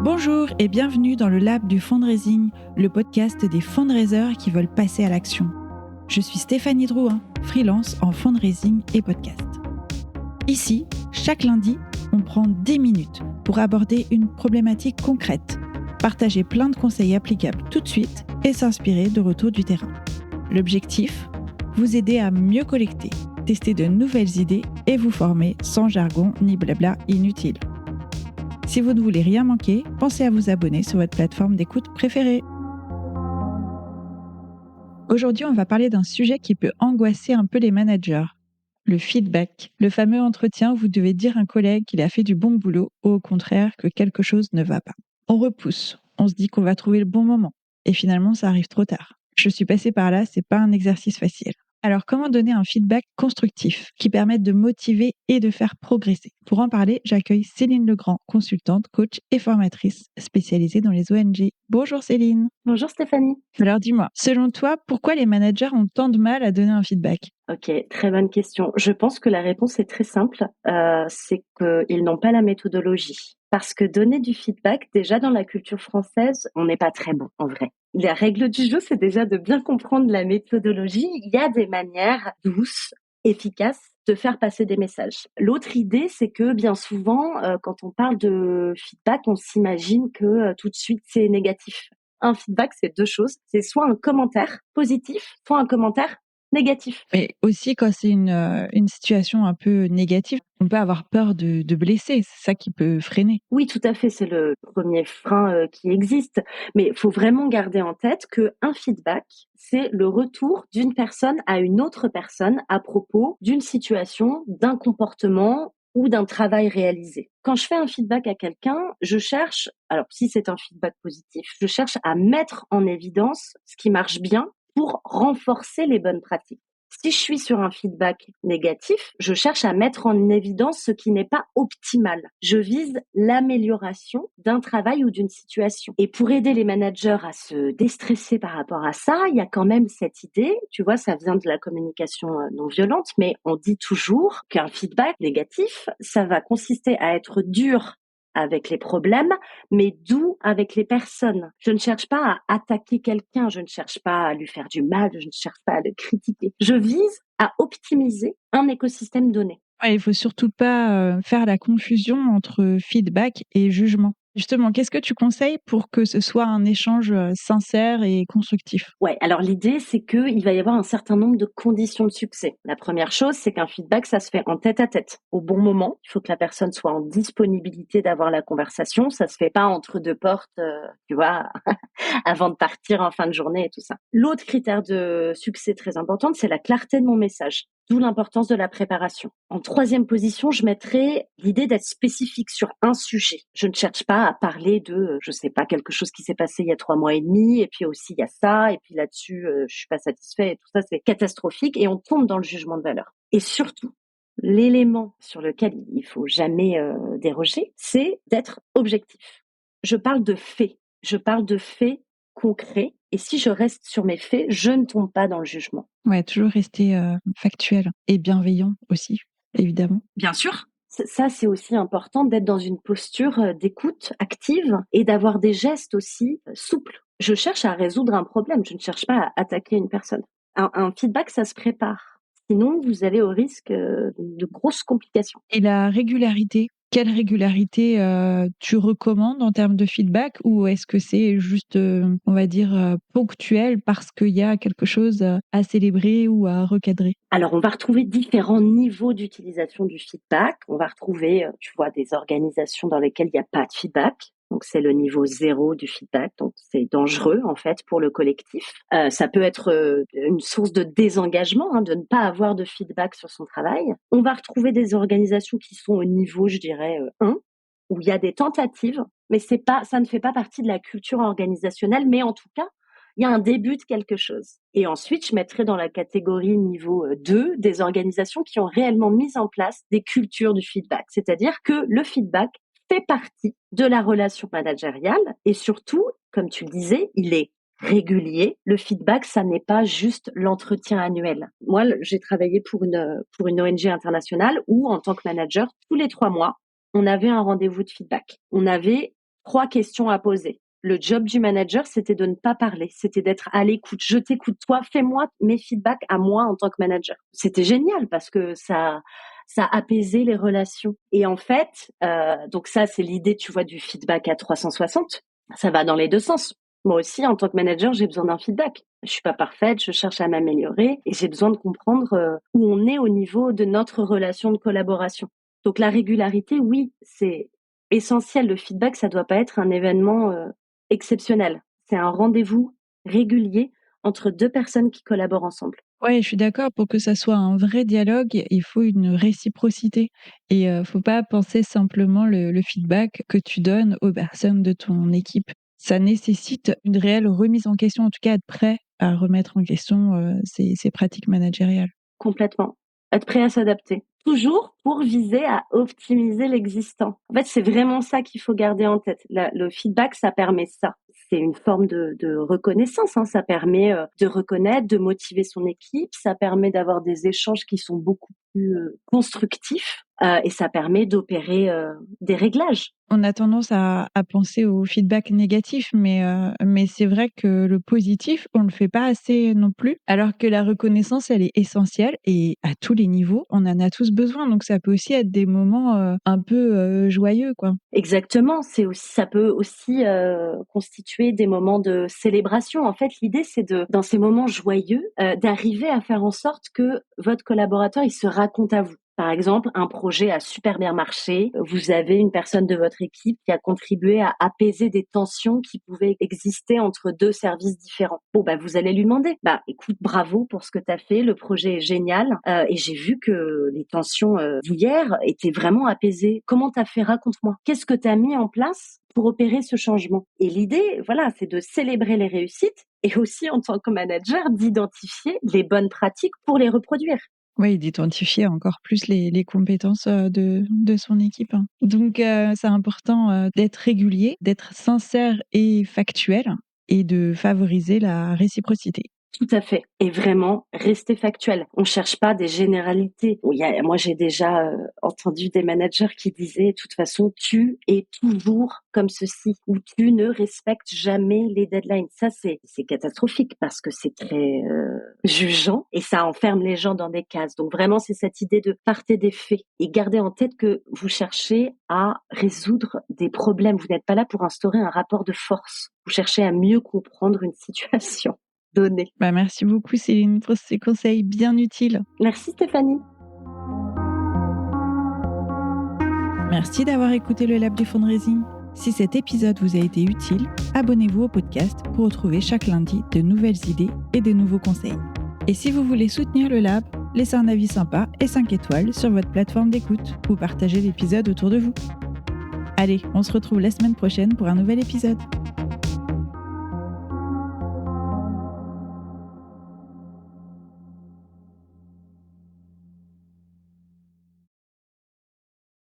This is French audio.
Bonjour et bienvenue dans le Lab du Fundraising, le podcast des fundraisers qui veulent passer à l'action. Je suis Stéphanie Drouin, freelance en fundraising et podcast. Ici, chaque lundi, on prend 10 minutes pour aborder une problématique concrète, partager plein de conseils applicables tout de suite et s'inspirer de retours du terrain. L'objectif, vous aider à mieux collecter, tester de nouvelles idées et vous former sans jargon ni blabla inutile. Si vous ne voulez rien manquer, pensez à vous abonner sur votre plateforme d'écoute préférée. Aujourd'hui, on va parler d'un sujet qui peut angoisser un peu les managers, le feedback, le fameux entretien où vous devez dire à un collègue qu'il a fait du bon boulot ou au contraire que quelque chose ne va pas. On repousse, on se dit qu'on va trouver le bon moment et finalement ça arrive trop tard. Je suis passée par là, c'est pas un exercice facile. Alors, comment donner un feedback constructif qui permette de motiver et de faire progresser? Pour en parler, j'accueille Céline Legrand, consultante, coach et formatrice spécialisée dans les ONG. Bonjour Céline. Bonjour Stéphanie. Alors dis-moi, selon toi, pourquoi les managers ont tant de mal à donner un feedback? Ok, très bonne question. Je pense que la réponse est très simple, c'est qu'ils n'ont pas la méthodologie. Parce que donner du feedback, déjà dans la culture française, on n'est pas très bon en vrai. La règle du jeu, c'est déjà de bien comprendre la méthodologie. Il y a des manières douces, efficaces de faire passer des messages. L'autre idée, c'est que bien souvent, quand on parle de feedback, on s'imagine que tout de suite c'est négatif. Un feedback, c'est deux choses. C'est soit un commentaire positif, soit un commentaire négatif. Mais aussi quand c'est une situation un peu négative, on peut avoir peur de blesser, c'est ça qui peut freiner. Oui, tout à fait, c'est le premier frein qui existe. Mais il faut vraiment garder en tête qu'un feedback, c'est le retour d'une personne à une autre personne à propos d'une situation, d'un comportement ou d'un travail réalisé. Quand je fais un feedback à quelqu'un, je cherche, alors si c'est un feedback positif, je cherche à mettre en évidence ce qui marche bien pour renforcer les bonnes pratiques. Si je suis sur un feedback négatif, je cherche à mettre en évidence ce qui n'est pas optimal. Je vise l'amélioration d'un travail ou d'une situation. Et pour aider les managers à se déstresser par rapport à ça, il y a quand même cette idée, tu vois, ça vient de la communication non violente, mais on dit toujours qu'un feedback négatif, ça va consister à être dur avec les problèmes, mais doux avec les personnes. Je ne cherche pas à attaquer quelqu'un, je ne cherche pas à lui faire du mal, je ne cherche pas à le critiquer. Je vise à optimiser un écosystème donné. Ouais, il faut surtout pas faire la confusion entre feedback et jugement. Justement, qu'est-ce que tu conseilles pour que ce soit un échange sincère et constructif? Ouais, alors l'idée, c'est qu'il va y avoir un certain nombre de conditions de succès. La première chose, c'est qu'un feedback, ça se fait en tête à tête, au bon moment. Il faut que la personne soit en disponibilité d'avoir la conversation. Ça se fait pas entre deux portes, tu vois, avant de partir en fin de journée et tout ça. L'autre critère de succès très important, c'est la clarté de mon message. D'où l'importance de la préparation. En troisième position, je mettrai l'idée d'être spécifique sur un sujet. Je ne cherche pas à parler de, je sais pas, quelque chose qui s'est passé il y a 3 mois et demi, et puis aussi il y a ça, et puis là-dessus, je suis pas satisfait, et tout ça, c'est catastrophique, et on tombe dans le jugement de valeur. Et surtout, l'élément sur lequel il faut jamais déroger, c'est d'être objectif. Je parle de faits. Je parle de faits concrets. Et si je reste sur mes faits, je ne tombe pas dans le jugement. Ouais, toujours rester factuel et bienveillant aussi, évidemment. Bien sûr. Ça, c'est aussi important d'être dans une posture d'écoute active et d'avoir des gestes aussi souples. Je cherche à résoudre un problème, je ne cherche pas à attaquer une personne. Un feedback, ça se prépare. Sinon, vous allez au risque de grosses complications. Et la régularité, quelle régularité tu recommandes en termes de feedback ou est-ce que c'est juste, on va dire, ponctuel parce qu'il y a quelque chose à célébrer ou à recadrer? Alors, on va retrouver différents niveaux d'utilisation du feedback. On va retrouver, tu vois, des organisations dans lesquelles il n'y a pas de feedback. Donc, c'est le niveau 0 du feedback. Donc, c'est dangereux, en fait, pour le collectif. Ça peut être une source de désengagement, de ne pas avoir de feedback sur son travail. On va retrouver des organisations qui sont au niveau, je dirais, 1, où il y a des tentatives, mais ça ne fait pas partie de la culture organisationnelle, mais en tout cas, il y a un début de quelque chose. Et ensuite, je mettrai dans la catégorie niveau 2 des organisations qui ont réellement mis en place des cultures du feedback. C'est-à-dire que le feedback fait partie de la relation managériale et surtout, comme tu le disais, il est régulier. Le feedback, ça n'est pas juste l'entretien annuel. Moi, j'ai travaillé pour une ONG internationale où, en tant que manager, tous les 3 mois, on avait un rendez-vous de feedback. On avait 3 questions à poser. Le job du manager, c'était de ne pas parler, c'était d'être à l'écoute. Je t'écoute, toi, fais-moi mes feedbacks à moi en tant que manager. C'était génial parce que ça apaisait les relations. Et en fait, donc ça, c'est l'idée, tu vois, du feedback à 360. Ça va dans les deux sens. Moi aussi, en tant que manager, j'ai besoin d'un feedback. Je suis pas parfaite, je cherche à m'améliorer et j'ai besoin de comprendre où on est au niveau de notre relation de collaboration. Donc la régularité, oui, c'est essentiel. Le feedback, ça doit pas être un événement exceptionnel. C'est un rendez-vous régulier entre 2 personnes qui collaborent ensemble. Ouais, je suis d'accord, pour que ça soit un vrai dialogue, il faut une réciprocité et faut pas penser simplement le feedback que tu donnes aux personnes de ton équipe. Ça nécessite une réelle remise en question, en tout cas être prêt à remettre en question, ces pratiques managériales. Complètement. Être prêt à s'adapter. Toujours pour viser à optimiser l'existant. En fait, c'est vraiment ça qu'il faut garder en tête. Le feedback, ça permet ça. C'est une forme de reconnaissance. Hein. Ça permet de reconnaître, de motiver son équipe. Ça permet d'avoir des échanges qui sont beaucoup plus constructifs. Et ça permet d'opérer des réglages. On a tendance à penser au feedback négatif, mais c'est vrai que le positif, on le fait pas assez non plus, alors que la reconnaissance, elle est essentielle et à tous les niveaux, on en a tous besoin. Donc ça peut aussi être des moments un peu joyeux, quoi. Exactement, ça peut aussi constituer des moments de célébration. En fait, l'idée, c'est dans ces moments joyeux, d'arriver à faire en sorte que votre collaborateur, il se raconte à vous. Par exemple, un projet a super bien marché. Vous avez une personne de votre équipe qui a contribué à apaiser des tensions qui pouvaient exister entre 2 services différents. Bon, bah, vous allez lui demander, bah, écoute, bravo pour ce que tu as fait. Le projet est génial. Et j'ai vu que les tensions d'hier étaient vraiment apaisées. Comment t'as fait? Raconte-moi. Qu'est-ce que tu as mis en place pour opérer ce changement? Et l'idée, voilà, c'est de célébrer les réussites et aussi, en tant que manager, d'identifier les bonnes pratiques pour les reproduire. Oui, d'identifier encore plus les compétences, de son équipe, hein. Donc c'est important, d'être régulier, d'être sincère et factuel et de favoriser la réciprocité. Tout à fait. Et vraiment, rester factuel. On cherche pas des généralités. Moi, j'ai déjà entendu des managers qui disaient, de toute façon, tu es toujours comme ceci, ou tu ne respectes jamais les deadlines. Ça, c'est catastrophique parce que c'est très jugeant et ça enferme les gens dans des cases. Donc vraiment, c'est cette idée de partez des faits et gardez en tête que vous cherchez à résoudre des problèmes. Vous n'êtes pas là pour instaurer un rapport de force. Vous cherchez à mieux comprendre une situation donnée. Bah, merci beaucoup Céline pour ces conseils bien utiles. Merci Stéphanie. Merci d'avoir écouté le Lab du Fundraising. Si cet épisode vous a été utile, abonnez-vous au podcast pour retrouver chaque lundi de nouvelles idées et de nouveaux conseils. Et si vous voulez soutenir le Lab, laissez un avis sympa et 5 étoiles sur votre plateforme d'écoute ou partagez l'épisode autour de vous. Allez, on se retrouve la semaine prochaine pour un nouvel épisode.